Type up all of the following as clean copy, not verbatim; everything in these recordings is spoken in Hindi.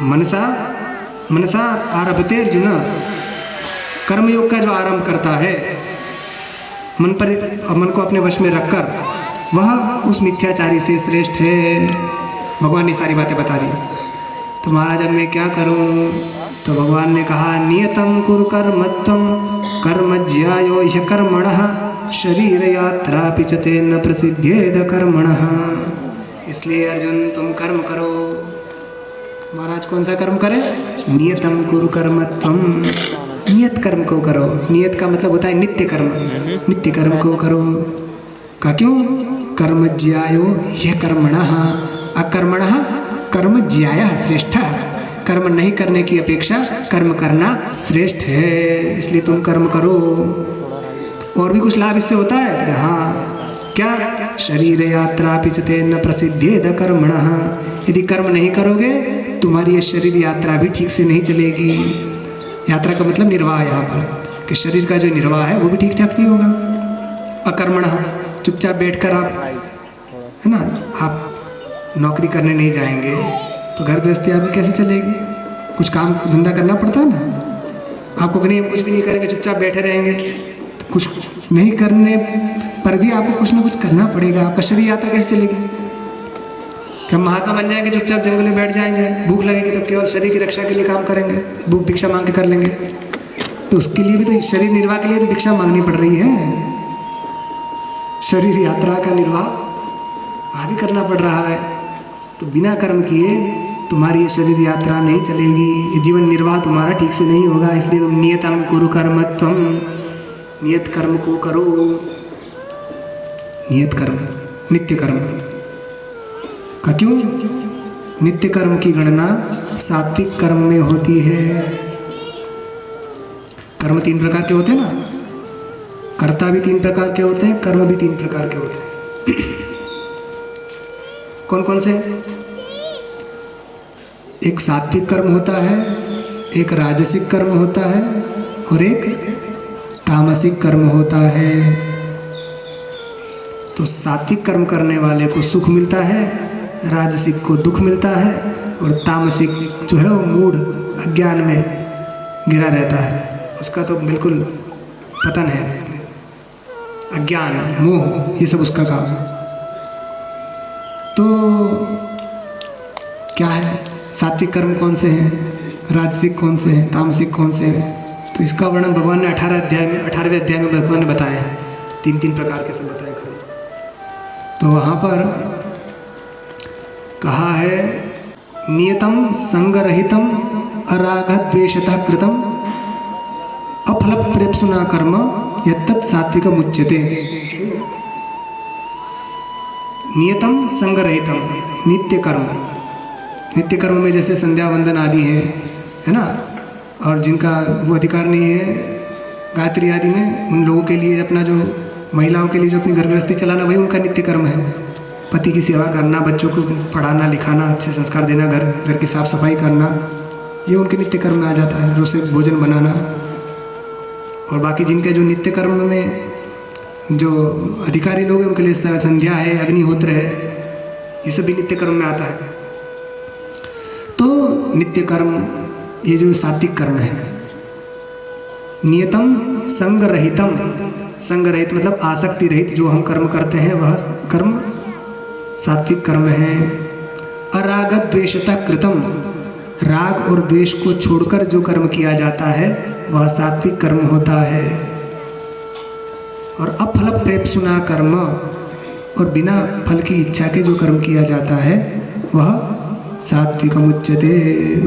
मनसा मनसा आरभते अर्जुन, कर्मयोग का जो आरंभ करता है मन पर, मन को अपने वश में रखकर, वह उस मिथ्याचारी से श्रेष्ठ है। भगवान ने सारी बातें बता दी। तो महाराज अब मैं क्या करूं? तो भगवान ने कहा नियतं कुरु कर्मत्वं कर्म ज्यायो ह्य कर्मणः शरीर यात्रापि च तेन प्रसिद्ध्येद कर्मणः। इसलिए अर्जुन तुम कर्म करो। महाराज कौन सा कर्म करें? नियतं कुरु कर्मत्वं, नियत कर्म को करो। नियत का मतलब होता है नित्य कर्म, नित्य कर्म को करो। का क्यों? कर्म ज्यायो ह्य कर्मणः, अकर्मणः कर्म ज्यायः श्रेष्ठः। कर्म नहीं करने की अपेक्षा कर्म करना श्रेष्ठ है, इसलिए तुम कर्म करो। और भी कुछ लाभ इससे होता है? हाँ, क्या? शरीर यात्रा पिचते न प्रसिद्धेद कर्मणः। यदि कर्म नहीं करोगे तुम्हारी ये शरीर यात्रा भी ठीक से नहीं चलेगी। यात्रा का मतलब निर्वाह, यहाँ पर कि शरीर का जो निर्वाह है वो भी ठीक ठाक नहीं होगा। अकर्मणः, चुपचाप बैठकर आप, है ना, आप नौकरी करने नहीं जाएंगे तो घर गृहस्थी आपकी कैसे चलेगी? कुछ काम धंधा करना पड़ता है ना। आपको नहीं, हम कुछ भी नहीं करेंगे, चुपचाप बैठे रहेंगे, तो कुछ नहीं करने पर भी आपको कुछ ना कुछ करना पड़ेगा। आपका शरीर यात्रा कैसे चलेगी? क्या महात्मा बन जाएंगे, चुपचाप जंगल में बैठ जाएंगे, भूख लगेगी तो केवल शरीर की रक्षा के लिए काम करेंगे, भूख भिक्षा मांग के कर लेंगे? तो उसके लिए भी तो, शरीर निर्वाह के लिए तो भिक्षा मांगनी पड़ रही है। शरीर यात्रा का निर्वाह वहाँ भी करना पड़ रहा है। तो बिना कर्म किए तुम्हारी ये शरीर यात्रा नहीं चलेगी, ये जीवन निर्वाह तुम्हारा ठीक से नहीं होगा। इसलिए तुम नियतं कुरु कर्मत्वं, नियत कर्म को करो। नियत कर्म, नित्य कर्म का क्यों? नित्य कर्म की गणना सात्विक कर्म में होती है। कर्म 3 प्रकार के होते हैं ना, कर्ता भी 3 प्रकार के होते हैं, कर्म भी 3 प्रकार के होते हैं। कौन कौन से? एक सात्विक कर्म होता है, एक राजसिक कर्म होता है और एक तामसिक कर्म होता है। तो सात्विक कर्म करने वाले को सुख मिलता है, राजसिक को दुख मिलता है और तामसिक जो है वो मूढ़ अज्ञान में गिरा रहता है, उसका तो बिल्कुल पतन है। अज्ञान, मोह, ये सब उसका काम है। तो क्या है? सात्विक कर्म कौन से हैं, राजसिक कौन से हैं, तामसिक कौन से हैं? तो इसका वर्णन भगवान ने 18वें अध्याय में भगवान ने बताया है। 3 प्रकार के सब बताए खड़े। तो वहाँ पर कहा है नियतं संगरहितं अरागद्वेषतः कृतं अफलप्रेप्सुना कर्म यत्तत् सात्विकम् उच्यते। नियतं संगरहितं, नित्य कर्म। नित्य कर्म में जैसे संध्या वंदन आदि है ना, और जिनका वो अधिकार नहीं है गायत्री आदि में, उन लोगों के लिए, अपना जो महिलाओं के लिए जो अपनी घर गृहस्थी चलाना, वही उनका नित्य कर्म है। पति की सेवा करना, बच्चों को पढ़ाना लिखाना, अच्छे संस्कार देना, घर की साफ सफाई करना, ये उनके नित्य कर्म में आ जाता है। रोज से भोजन बनाना। और बाकी जिनके जो नित्य कर्म में जो अधिकारी लोग हैं उनके लिए संध्या है, अग्निहोत्र है, ये सब भी नित्य कर्म में आता है। तो नित्य कर्म ये जो सात्विक कर्म है। नियतम संगरहितम, संगरहित मतलब आसक्ति रहित जो हम कर्म करते हैं वह कर्म सात्विक कर्म है। अरागत द्वेषतः कृतम, राग और द्वेष को छोड़कर जो कर्म किया जाता है वह सात्विक कर्म होता है। और अफल प्रेप्सुना कर्म, और बिना फल की इच्छा के जो कर्म किया जाता है वह सात्विकम् उच्यते,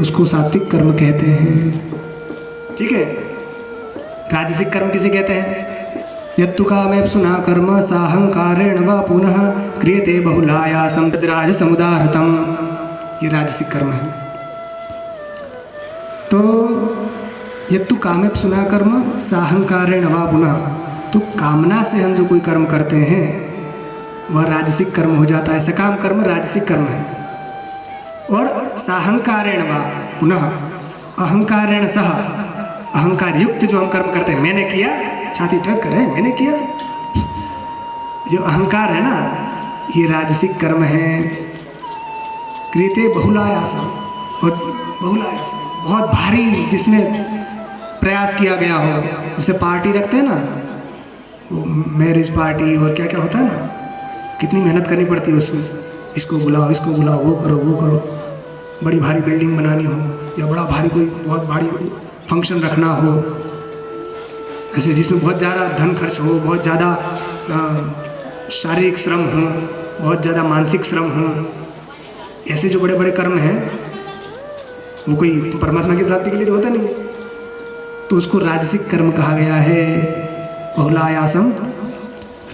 उसको सात्विक कर्म कहते हैं। ठीक है। राजसिक कर्म किसे कहते हैं? यत्तु कामेप्सुना कर्म साहंकारेण व पुनः क्रियते बहुलायासं तद्राजसमुदाहृतम्, ये राजसिक कर्म है। तो यत्तु कामेप्सुना कर्म साहंकारेण व पुनः, तो कामना से हम जो कोई कर्म करते हैं वह राजसिक कर्म हो जाता है। सकाम कर्म राजसिक कर्म है। और साहंकारेण व पुनः, अहंकारेण सह, अहंकार युक्त जो हम कर्म करते हैं, मैंने किया, छाती ठोक कर मैंने किया, जो अहंकार है ना, ये राजसिक कर्म है। क्रियते बहुलायासम, और बहुलायासम, बहुत भारी, जिसमें प्रयास किया गया हो। जैसे पार्टी रखते हैं ना, वो मैरिज पार्टी और क्या क्या होता है ना, कितनी मेहनत करनी पड़ती है उसमें, इसको बुलाओ, इसको बुलाओ, वो करो, वो करो, बड़ी भारी बिल्डिंग बनानी हो या बड़ा भारी कोई बहुत भारी फंक्शन रखना हो, ऐसे जिसमें बहुत ज़्यादा धन खर्च हो, बहुत ज़्यादा शारीरिक श्रम हो, बहुत ज़्यादा मानसिक श्रम हो, ऐसे जो बड़े बड़े कर्म हैं वो कोई परमात्मा की प्राप्ति के लिए तो होता नहीं, तो उसको राजसिक कर्म कहा गया है। बहुलायासम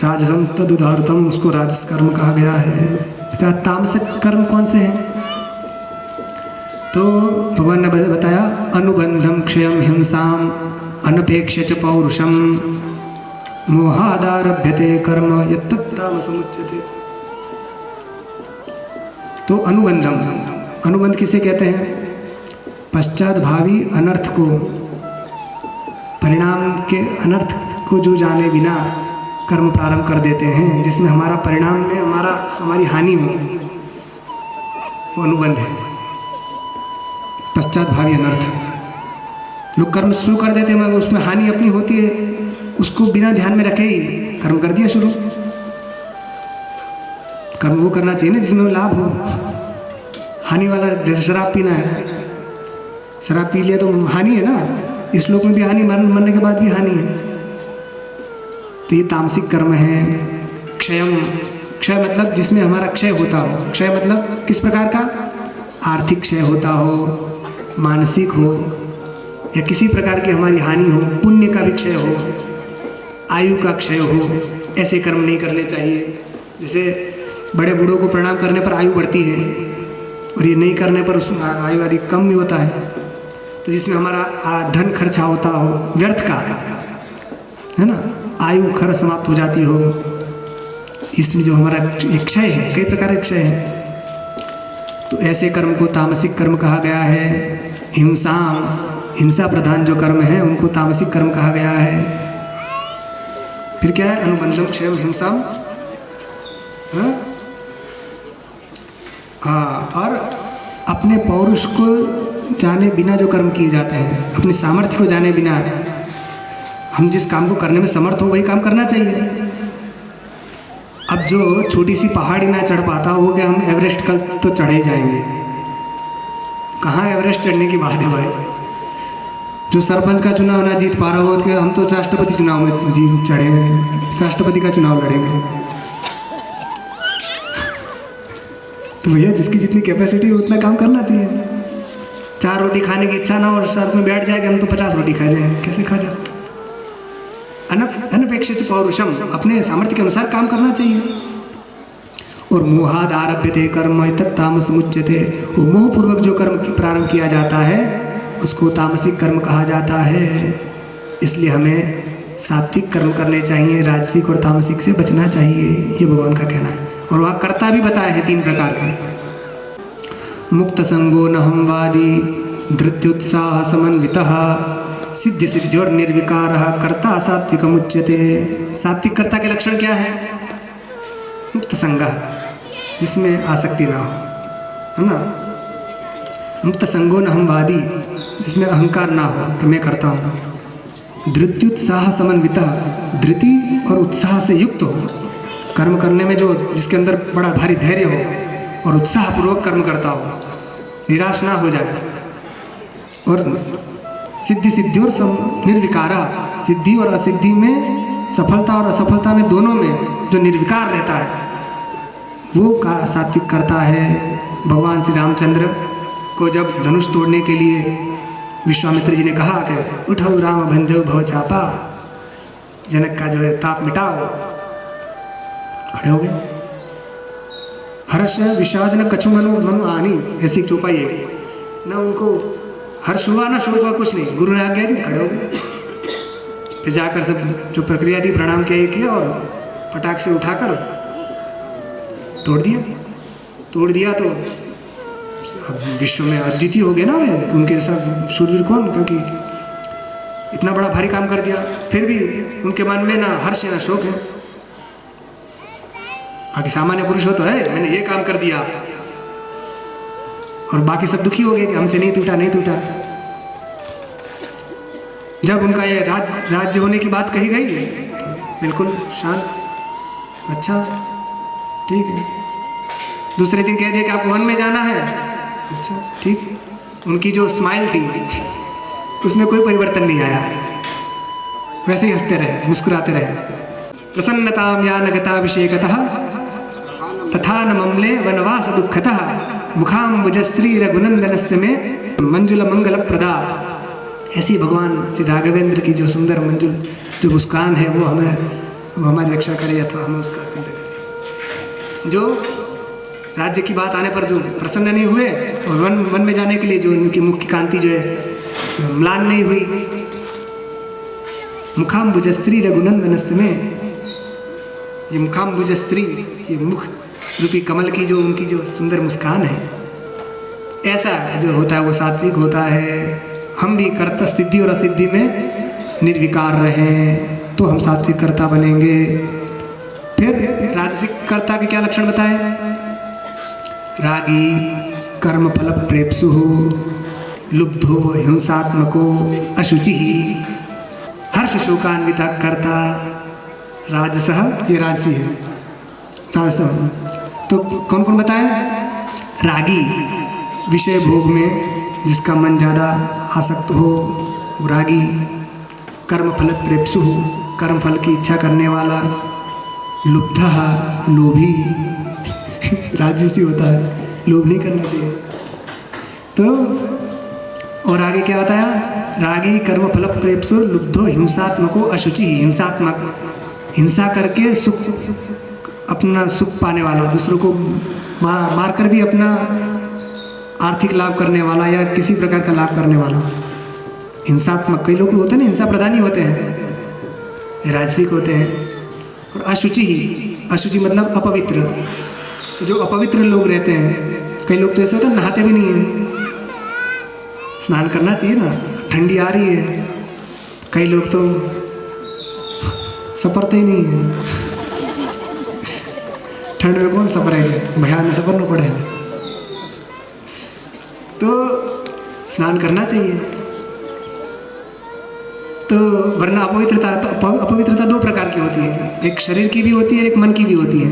राजसम तदुदारतम, उसको राजस कर्म कहा गया है। क्या तामसिक कर्म कौन से हैं? तो भगवान ने बताया अनुबंधम क्षयम हिंसाम अनपेक्ष्य च पौरुषम मोहादारभ्यते कर्म यत्तत्तामसमुच्यते। तो अनुबंधम, अनुबंध किसे कहते हैं? पश्चात भावी अनर्थ को, परिणाम के अनर्थ को जो जाने बिना कर्म प्रारंभ कर देते हैं, जिसमें हमारा परिणाम में हमारी हानि हो, वो अनुबंध है। पश्चात भावी अनर्थ, लोग कर्म शुरू कर देते हैं मगर उसमें हानि अपनी होती है, उसको बिना ध्यान में रखे ही कर्म कर दिया शुरू। कर्म वो करना चाहिए ना जिसमें लाभ हो, हानि वाला, जैसे शराब पीना है, शराब पी लिया तो हानि है ना, इस लोक में भी हानि, मरने के बाद भी हानि है। तो ये तामसिक कर्म है। क्षयम, क्षय मतलब जिसमें हमारा क्षय होता हो। क्षय मतलब किस प्रकार का? आर्थिक क्षय होता हो, मानसिक हो, या किसी प्रकार की हमारी हानि हो, पुण्य का भी क्षय हो, आयु का क्षय हो, ऐसे कर्म नहीं करने चाहिए। जैसे बड़े बूढ़ों को प्रणाम करने पर आयु बढ़ती है और ये नहीं करने पर उस आयु अधिक कम भी होता है। तो जिसमें हमारा धन खर्चा होता हो व्यर्थ का, है ना, आयु खर्च समाप्त हो जाती हो, इसमें जो हमारा एक क्षय है, कई प्रकार के क्षय है, तो ऐसे कर्म को तामसिक कर्म कहा गया है। हिंसा, हिंसा प्रधान जो कर्म है उनको तामसिक कर्म कहा गया है। फिर क्या है? अनुबंधम क्षयम हिंसा, हाँ, और अपने पौरुष को जाने बिना जो कर्म किए जाते हैं, अपनी सामर्थ्य को जाने बिना, हम जिस काम को करने में समर्थ हो वही काम करना चाहिए। अब जो छोटी सी पहाड़ी ना चढ़ पाता वो क्या हम एवरेस्ट कल तो चढ़े जाएंगे? कहाँ एवरेस्ट चढ़ने की बात है भाई। जो सरपंच का चुनाव ना जीत पा रहा हो कि हम तो राष्ट्रपति चुनाव में जीत चढ़े, राष्ट्रपति का चुनाव लड़ेंगे। तो भैया जिसकी जितनी कैपेसिटी उतना काम करना चाहिए। 4 रोटी खाने की इच्छा ना और शर्त में बैठ जाए कि हम तो 50 रोटी खा जाए, कैसे खा जाए? अनपेक्षित पौरुषम, अपने सामर्थ्य के अनुसार काम करना चाहिए। और मोहाद आरभ्यते कर्म तत्तामसमुच्यते, मोहपूर्वक जो कर्म प्रारंभ किया जाता है उसको तामसिक कर्म कहा जाता है। इसलिए हमें सात्विक कर्म करने चाहिए, राजसिक और तामसिक से बचना चाहिए, ये भगवान का कहना है। और वहाँ कर्ता भी बताए हैं 3 प्रकार के। मुक्त संगो नहमवादी धृत्युत्साह समन्वितः सिद्धि सिद्ध्योर निर्विकार कर्ता सात्विकम उच्यते। सात्विक कर्ता के लक्षण क्या है? मुक्त संग, जिसमें आसक्ति ना हो, है ना। मुक्त संगो नहमवादी, जिसमें अहंकार ना हो कि मैं करता हूँ। धृत्युत्साह समन्वितः, धृति और उत्साह से युक्त हो, कर्म करने में जो जिसके अंदर बड़ा भारी धैर्य हो और उत्साहपूर्वक कर्म करता हो, निराश ना हो जाए। और सिद्धि सिद्धि और निर्विकारा, सिद्धि और असिद्धि में, सफलता और असफलता में, दोनों में जो निर्विकार रहता है वो का सात्विक करता है। भगवान श्री रामचंद्र को जब धनुष तोड़ने के लिए विश्वामित्र जी ने कहा कि उठो राम भंजो भव चापा, जनक का जो है ताप मिटाओ, खड़े हो गए। हर्ष विषाद न कछु मनु आनी, ऐसी चौपाई है ना। उनको हर्ष हुआ ना शोक हुआ, कुछ नहीं, गुरु ने आज्ञा दी, खड़े हो गए। फिर जाकर सब जो प्रक्रिया थी प्रणाम किया और फटाक से उठाकर तोड़ दिया। तो विश्व में अद्वितीय हो गए ना वे, उनके जैसा शूरवीर कौन, क्योंकि इतना बड़ा भारी काम कर दिया। फिर भी उनके मन में ना हर्ष है ना शोक है। बाकी सामान्य पुरुष हो तो है मैंने ये काम कर दिया, और बाकी सब दुखी हो गए कि हमसे नहीं टूटा नहीं टूटा। जब उनका ये राज्य होने की बात कही गई तो बिल्कुल शांत, अच्छा ठीक है। दूसरे दिन कह दिया कि आपको वन में जाना है, अच्छा ठीक है। उनकी जो स्माइल थी उसमें कोई परिवर्तन नहीं आया, वैसे ही हंसते रहे, मुस्कुराते रहे। प्रसन्नतां या नगताभिषेकतः तथा न ममले वनवास दुःखतः मुखाम्बुजश्री रघुनंदनस्य में मंजुल मंगल प्रदा। ऐसी भगवान श्री राघवेंद्र की जो सुंदर मंजुल जो मुस्कान है वो हमारी रक्षा करे अथवा हमें उसका स्कंद करे। जो राज्य की बात आने पर जो प्रसन्न नहीं हुए और वन में जाने के लिए जो उनकी मुख की कांति जो है म्लान नहीं हुई। मुखाम्बुजश्री रघुनंदनस्य में, ये मुखाम्बुजश्री, ये मुख रूपी कमल की जो उनकी जो सुंदर मुस्कान है, ऐसा जो होता है वो सात्विक होता है। हम भी कर्ता सिद्धि और असिद्धि में निर्विकार रहें तो हम सात्विक कर्ता बनेंगे। फिर राजसिक कर्ता के क्या लक्षण बताए? रागी कर्म फल प्रेप्सु लुब्धो हिंसात्मको अशुचि हर्ष शोकान्विता कर्ता राजसः, ये राजसी है राजसः। तो कौन कौन बताए? रागी, विषय भोग में जिसका मन ज़्यादा आसक्त हो वो रागी। कर्म फल प्रेप्सु, कर्म फल की इच्छा करने वाला। लुब्धः, लोभी राजसी होता है, लोभ नहीं करना चाहिए। तो और आगे क्या बताया? रागी कर्म फल प्रेप्सु लुब्धो हिंसात्मको अशुचि, हिंसात्मक, हिंसा करके सुख, अपना सुख पाने वाला, दूसरों को मार कर भी अपना आर्थिक लाभ करने वाला या किसी प्रकार का लाभ करने वाला हिंसात्मक। कई लोग होते हैं ना हिंसा प्रधानी होते हैं, राजसिक होते हैं। और अशुचि ही, अशुचि मतलब अपवित्र, जो अपवित्र लोग रहते हैं। कई लोग तो ऐसे होते हैं नहाते भी नहीं हैं, स्नान करना चाहिए ना, ठंडी आ रही है। कई लोग तो सपरते ही नहीं है, ठंड में कौन सपरेगा, भैया ने सपरना पड़ेगा। तो स्नान करना चाहिए। तो वरना अपवित्रता, तो अपवित्रता दो प्रकार की होती है, एक शरीर की भी होती है, एक मन की भी होती है।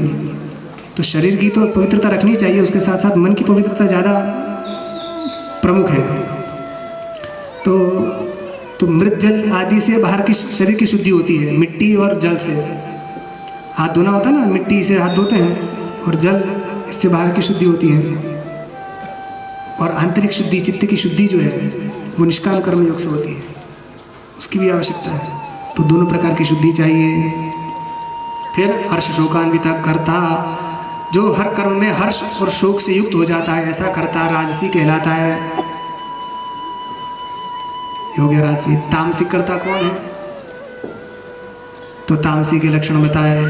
तो शरीर की तो पवित्रता रखनी चाहिए, उसके साथ साथ मन की पवित्रता ज़्यादा प्रमुख है। तो मृत जल आदि से बाहर की शरीर की शुद्धि होती है, मिट्टी और जल से। हाथ धोना होता है ना, मिट्टी से हाथ धोते हैं और जल, इससे बाहर की शुद्धि होती है। और आंतरिक शुद्धि, चित्त की शुद्धि जो है वो निष्काम कर्म योग से होती है, उसकी भी आवश्यकता है। तो दोनों प्रकार की शुद्धि चाहिए। फिर हर्ष शोकान्विता कर्ता, जो हर कर्म में हर्ष और शोक से युक्त हो जाता है, ऐसा कर्ता राजसी कहलाता है। हो गया राजसी। तामसिक कर्ता कौन है? तो तामसी के लक्षण बताए,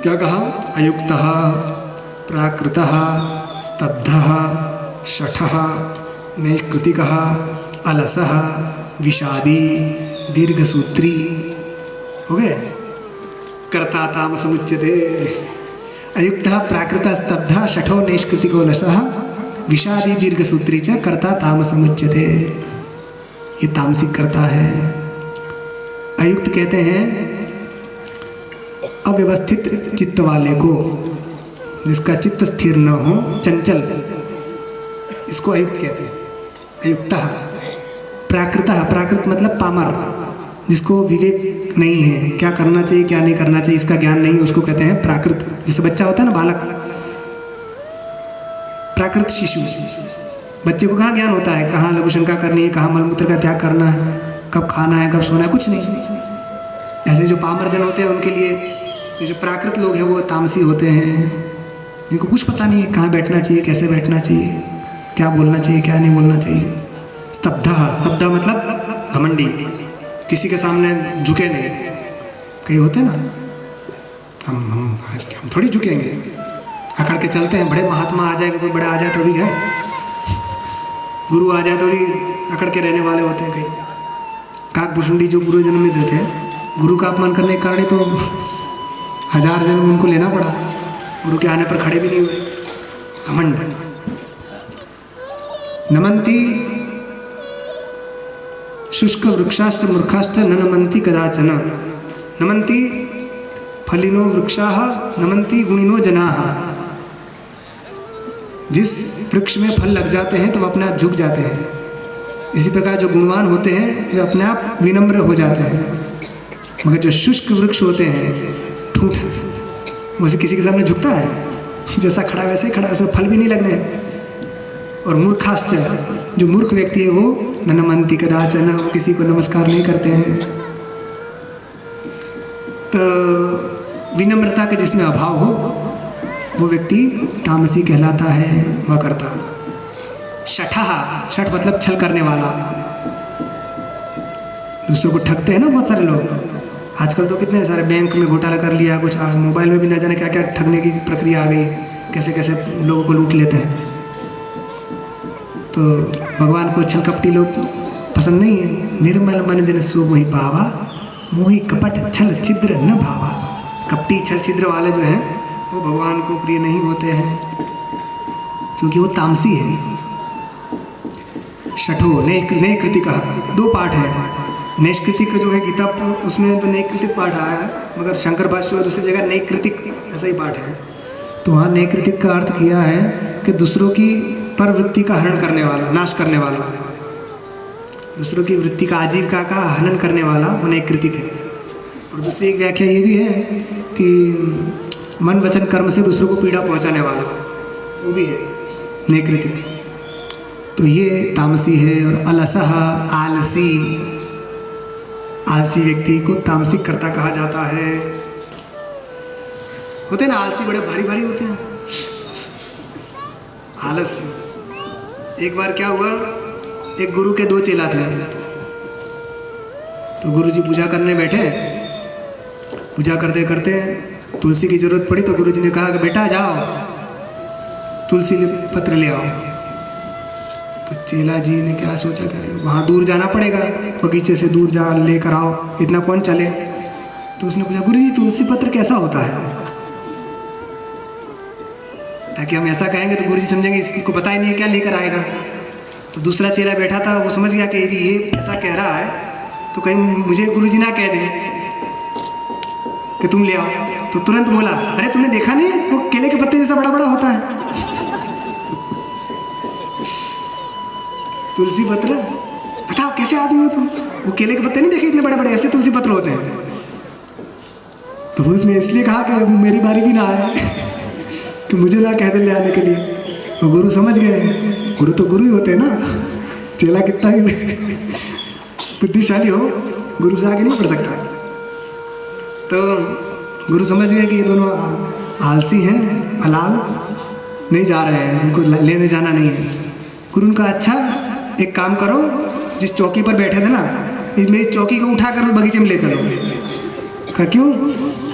क्या कहा? अयुक्तः, प्राकृतः, स्तब्धः, शठः, नैष्कृतिकः, अलसः, विषादी, दीर्घसूत्री। हो गए? कर्ता तामस मुच्यते। अयुक्तः, प्राकृतः, स्तब्धः, शठो, नैष्कृतिको, अलसः, विषादी, दीर्घसूत्री च कर्ता तामस मुच्यते। ये तामसिक कर्ता है। अयुक्त कहते हैं अव्यवस्थित चित्त वाले को, जिसका चित्त स्थिर न हो, चंचल, इसको अयुक्त कहते हैं। अयुक्तः। प्राकृतः, प्राकृत मतलब पामर, जिसको विवेक नहीं है, क्या करना चाहिए क्या नहीं करना चाहिए इसका ज्ञान नहीं है, उसको कहते हैं प्राकृत। जैसे बच्चा होता है ना, बालक, प्राकृत शिशु, बच्चे को कहाँ ज्ञान होता है, कहाँ लघुशंका करनी है, कहाँ मलमूत्र का त्याग करना है, कब खाना है, कब सोना है, कुछ नहीं। ऐसे जो पामर जन होते हैं उनके लिए, तो जो प्राकृत लोग हैं वो तामसी होते हैं, जिनको कुछ पता नहीं है कहाँ बैठना चाहिए, कैसे बैठना चाहिए, क्या बोलना चाहिए, क्या नहीं बोलना चाहिए। स्तब्धा, स्तब्धा मतलब घमंडी, किसी के सामने झुके नहीं। कई होते हैं ना, हम थोड़ी झुकेंगे, अकड़ के चलते हैं। बड़े महात्मा आ जाए, कोई बड़ा आ जाए तो भी है, गुरु आ जाए तो भी अकड़ के रहने वाले होते हैं। कई काकभूषुंडी जो गुरु जन्म में देते हैं, गुरु का अपमान करने के कारण तो 1000 जन्म उनको लेना पड़ा, गुरु के आने पर खड़े भी नहीं हुए। घमंड, नमन्ति शुष्क वृक्षाश्च मूर्खाश्च न नमन्ति कदाचन। नमन्ति फलिनो वृक्षाः नमन्ति गुणिनो जनाः। जिस वृक्ष में फल लग जाते हैं तो वो अपने आप झुक जाते हैं। इसी प्रकार जो गुणवान होते हैं वे अपने आप विनम्र हो जाते हैं, मगर जो शुष्क वृक्ष होते हैं ठूठ, उसे किसी के सामने झुकता है? जैसा खड़ा वैसे ही खड़ा, उसमें फल भी नहीं लगने। और मूर्खाश्च, जो मूर्ख व्यक्ति है वो न नमन्ति कदाचन, किसी को नमस्कार नहीं करते हैं। तो विनम्रता के जिसमें अभाव हो वो व्यक्ति तामसी कहलाता है, वह करता। शठः, शठ मतलब छल करने वाला, दूसरों को ठगते हैं ना बहुत सारे लोग। आजकल तो कितने सारे बैंक में घोटाला कर लिया, कुछ मोबाइल में भी न जाने क्या क्या ठगने की प्रक्रिया आ गई, कैसे कैसे लोगों को लूट लेते हैं। तो भगवान को छल कपटी लोग पसंद नहीं है। निर्मल मन दिन सो मोहि पावा, मोहि कपट छल छिद्र न भावा। कपटी छल छिद्र वाले जो हैं वो भगवान को प्रिय नहीं होते हैं, क्योंकि वो तामसी है। शठो नैकृतिक, दो पाठ है। नैष्कृतिक जो है गीता, उसमें तो नैकृतिक पाठ आया है, मगर शंकर भाष्य में दूसरी जगह नैकृतिक ऐसा ही पाठ है। तो वहाँ नैकृतिक का अर्थ किया है कि दूसरों की पर वृत्ति का हरण करने वाला, नाश करने वाला, दूसरों की वृत्ति का, आजीविका का हनन करने वाला वो नैकृतिक है। और दूसरी एक व्याख्या ये भी है कि मन वचन कर्म से दूसरों को पीड़ा पहुंचाने वाला, वो भी है नैकृतिक। तो ये तामसी है। और अलसः, आलसी, आलसी व्यक्ति को तामसिक कर्ता कहा जाता है। होते हैं ना आलसी, बड़े भारी भारी होते हैं आलस। एक बार क्या हुआ, एक गुरु के दो चेला थे। तो गुरु जी पूजा करने बैठे, पूजा करते करते तुलसी की जरूरत पड़ी, तो गुरु जी ने कहा कि बेटा जाओ तुलसी पत्र ले आओ। तो चेला जी ने क्या सोचा, करे वहाँ दूर जाना पड़ेगा, बगीचे से दूर जा लेकर आओ, इतना कौन चले। तो उसने पूछा, गुरु जी तुलसी पत्र कैसा होता है, ताकि हम ऐसा कहेंगे तो गुरु जी समझेंगे इसको पता ही नहीं है, क्या लेकर आएगा। तो दूसरा चेला बैठा था, वो समझ गया कि यदि ये ऐसा कह रहा है तो कहीं मुझे गुरु जी ना कह दें कि तुम ले आओ। तो तुरंत बोला, अरे तुमने देखा नहीं वो केले के पत्ते जैसा बड़ा बड़ा होता है तुलसी पत्र। बताओ कैसे आदमी हो तुम, वो केले के पत्ते नहीं देखे इतने बड़े बड़े, ऐसे तुलसी पत्र होते हैं। तो उसने इसलिए कहा कि मेरी बारी भी ना आए कि मुझे ना कह दे ले आने के लिए। तो गुरु समझ गए, गुरु तो गुरु ही होते हैं ना, चेला कितना भी बुद्धिशाली हो गुरु से आगे नहीं बढ़ सकता। तो गुरु समझ गए कि ये दोनों आलसी हैं, अलाल नहीं जा रहे हैं, उनको लेने जाना नहीं है। गुरु उनका, अच्छा एक काम करो, जिस चौकी पर बैठे थे ना, मेरी चौकी को उठा कर बगीचे में ले चलो। कहा क्यों?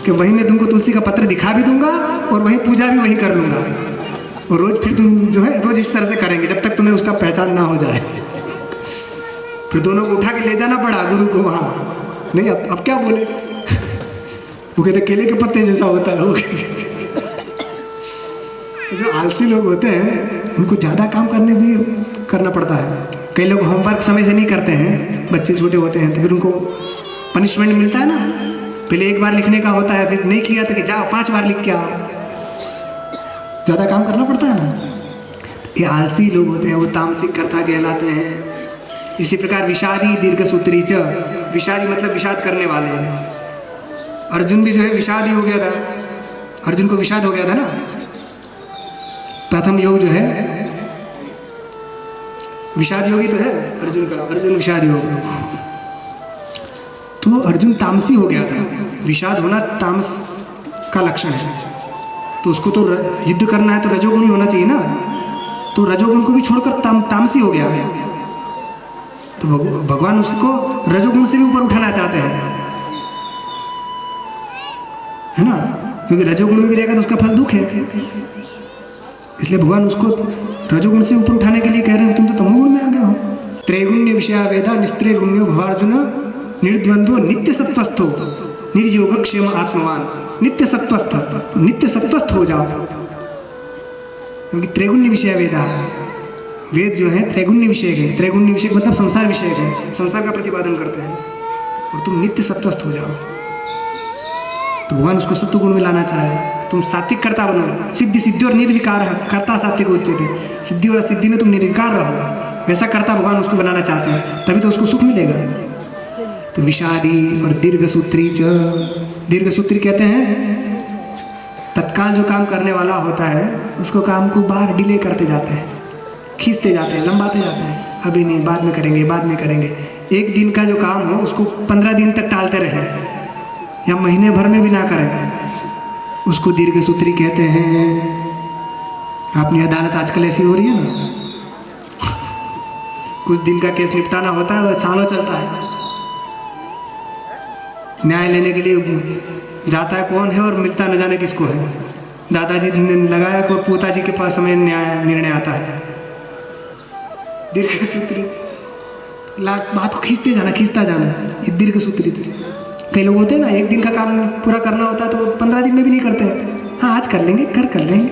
कि वहीं मैं तुमको तुलसी का पत्र दिखा भी दूंगा और वहीं पूजा भी वहीं कर लूँगा, और रोज़ फिर तुम जो है रोज़ इस तरह से करेंगे जब तक तुम्हें उसका पहचान ना हो जाए। फिर दोनों को उठा के ले जाना पड़ा गुरु को वहाँ। नहीं अब क्या बोले, वो कहते केले के पत्ते जैसा होता है वो। जो आलसी लोग होते हैं उनको ज़्यादा काम करना पड़ता है। कई लोग होमवर्क समय से नहीं करते हैं, बच्चे छोटे होते हैं, तो फिर उनको पनिशमेंट मिलता है ना। पहले एक बार लिखने का होता है, फिर नहीं किया तो कि जाओ 5 बार लिख के आओ, ज़्यादा काम करना पड़ता है ना। ये आलसी लोग होते हैं, वो तामसिक कर्ता कहलाते हैं। इसी प्रकार विषादी दीर्घ सूत्री च, विषादी मतलब विषाद करने वाले हैं। अर्जुन भी जो है विषादी हो गया था, अर्जुन को विषाद हो गया था ना। प्रथम योग जो है विषाद योगी तो है अर्जुन का, अर्जुन विषाद योग। तो अर्जुन तामसी हो गया था। विषाद होना तामस का लक्षण है, तो उसको तो युद्ध करना है तो रजोगुणी होना चाहिए ना। तो रजोगुण को भी छोड़कर तामसी हो गया है। तो भगवान उसको रजोगुण से भी ऊपर उठाना चाहते हैं, है ना, क्योंकि रजोगुण में भी रहेगा तो उसका फल दुख है। इसलिए भगवान उसको रजोगुण से ऊपर उठाने के लिए कह रहे हैं, तुम तो तमोगुण में आ गए हो। त्रैगुण्य विषया वेदा निस्त्रैगुण्यो भवार्जुन निर्द्वंद्वो नित्य सत्वस्थो निर्योगक्षेम आत्मवान। नित्य सत्वस्थ हो जाओ, क्योंकि त्रैगुण्य विषय वेदा, वेद जो है त्रैगुण्य विषयक है। त्रैगुण्य विषयक मतलब संसार विषयक है, संसार का प्रतिपादन करते हैं। और तुम नित्य सत्वस्थ हो जाओ, तो भगवान उसको सत्व गुण में लाना चाह रहे हैं। तुम सात्विक कर्ता बनो, सिद्धि सिद्धि और निर्विकार कर्ता सात्विक उच्चते, सिद्धि और सिद्धि में तुम निर्विकार रहो, वैसा कर्ता भगवान उसको बनाना चाहते हैं, तभी तो उसको सुख मिलेगा। तो विषादी और दीर्घसूत्री दीर्घ सूत्री कहते हैं तत्काल जो काम करने वाला होता है उसको काम को बार डिले करते जाते हैं, खींचते जाते हैं, लंबाते जाते हैं, अभी नहीं, बाद में करेंगे, बाद में करेंगे। एक दिन का जो काम हो उसको 15 दिन तक टालते रहें या महीने भर में भी ना करें, उसको दीर्घ सूत्री कहते हैं। अपनी अदालत आजकल ऐसी हो रही है ना, कुछ दिन का केस निपटाना होता है और सालों चलता है। न्याय लेने के लिए जाता है कौन है और मिलता न जाने किसको है। दादाजी ने लगाया को पोताजी के पास समय न्याय निर्णय आता है। दीर्घ सूत्री बात को खींचता जाना, ये दीर्घ सूत्री। कई लोग होते हैं ना, एक दिन का काम पूरा करना होता है तो 15 दिन में भी नहीं करते हैं। हाँ आज कर लेंगे, कर लेंगे,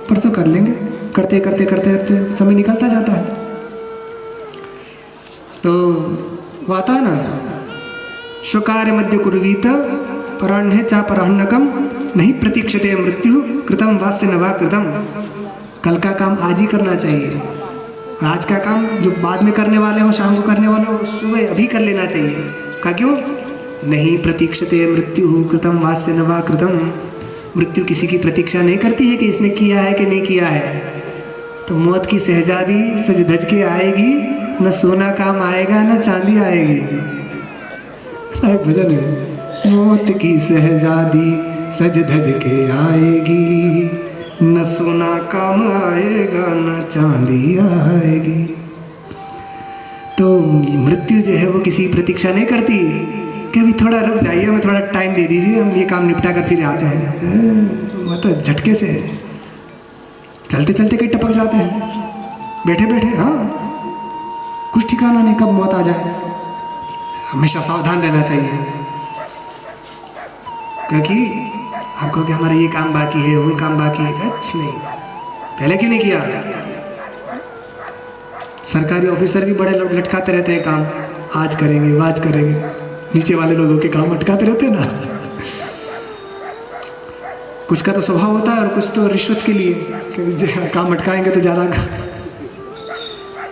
परसों कर लेंगे, करते करते करते करते समय निकलता जाता है। तो वो आता है ना, स्वकार्य मध्य कुर्वीत पराह्णे चा पराह्नकम नहीं प्रतीक्षते मृत्यु कृतम वास्य न वा कृतम। कल का काम आज ही करना चाहिए, और आज का काम जो बाद में करने वाले हो, शाम को करने वाले हो, सुबह अभी कर लेना चाहिए। का क्यों? नहीं प्रतीक्षते मृत्यु कृतम वास्य न वा कृतम। मृत्यु किसी की प्रतीक्षा नहीं करती है कि इसने किया है कि नहीं किया है। तो मौत की शहजादी सज धज के आएगी, न सोना काम आएगा न चांदी आएगी। भजन है, मौत की शहजादी सज धज के आएगी, न सोना काम आएगा न चांदी आएगी। तो मृत्यु जो है वो किसी प्रतीक्षा नहीं करती कि अभी थोड़ा रुक जाइए, हमें थोड़ा टाइम दे दीजिए, हम ये काम निपटा कर फिर आते हैं। वो तो झटके से चलते चलते कहीं टपक जाते हैं, बैठे बैठे। हाँ कुछ ठिकाना नहीं कब मौत आ जाए। हमेशा सावधान रहना चाहिए, क्योंकि आपको कि हमारा ये काम बाकी है, वो काम बाकी है, कुछ नहीं, पहले क्यों नहीं किया? सरकारी ऑफिसर भी बड़े लोग लटकाते रहते हैं काम, आज करेंगे आज करेंगे, नीचे वाले लोगों के काम अटकाते रहते हैं ना। कुछ का तो स्वभाव होता है और कुछ तो रिश्वत के लिए, क्योंकि काम अटकाएंगे तो ज़्यादा।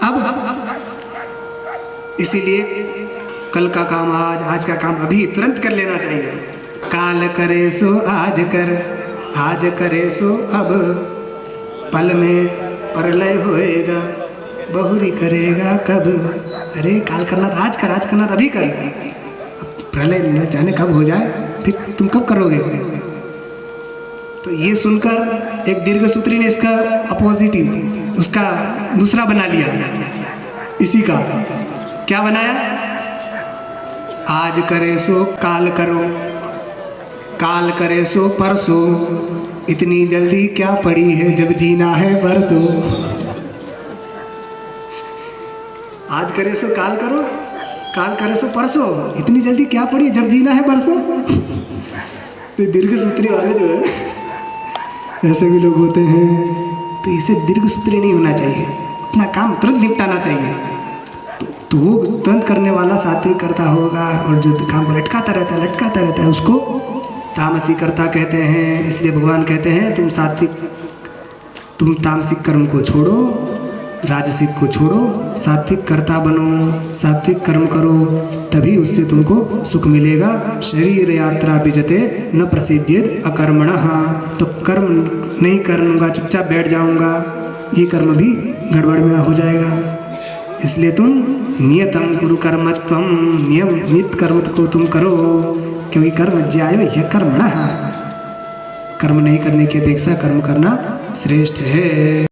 अब इसीलिए कल का काम आज, आज का काम अभी तुरंत कर लेना चाहिए। काल करे सो आज कर, आज करे सो अब, पल में प्रलय होएगा, बहुरी करेगा कब। अरे काल करना था आज कर, आज करना था अभी कर, प्रलय न जाने कब हो जाए, फिर तुम कब करोगे। तो ये सुनकर एक दीर्घ सूत्री ने इसका अपोजिटिव, उसका दूसरा बना लिया, इसी का क्या बनाया? आज करे सो काल करो, काल करे सो परसों, इतनी जल्दी क्या पड़ी है जब जीना है बरसों। आज करे सो काल करो, काल करे सो परसों, इतनी जल्दी क्या पड़ी जब जीना है बरसों। तो दीर्घ सूत्री वाले जो है ऐसे भी लोग होते हैं, तो इसे दीर्घ सूत्री नहीं होना चाहिए, अपना काम तुरंत निपटाना चाहिए। तो वो तुरंत करने वाला सात्विक कर्ता होगा, और जो काम को लटकाता रहता है उसको तामसी कर्ता कहते हैं। इसलिए भगवान कहते हैं तुम तामसिक कर्म को छोड़ो, राजसिक को छोड़ो, सात्विक कर्ता बनो, सात्विक कर्म करो, तभी उससे तुमको सुख मिलेगा। शरीर यात्रा विजते न प्रसिद्धियत अकर्मणः। तो कर्म नहीं करूँगा, चुपचाप बैठ जाऊँगा, ये कर्म भी गड़बड़ में हो जाएगा। इसलिए तुम नियतम कुरु कर्मत्वम, नियमित कर्म को तुम करो, क्योंकि कर्म ज्यायो ह्यकर्मणः। कर्म नहीं करने की अपेक्षा कर्म करना श्रेष्ठ है।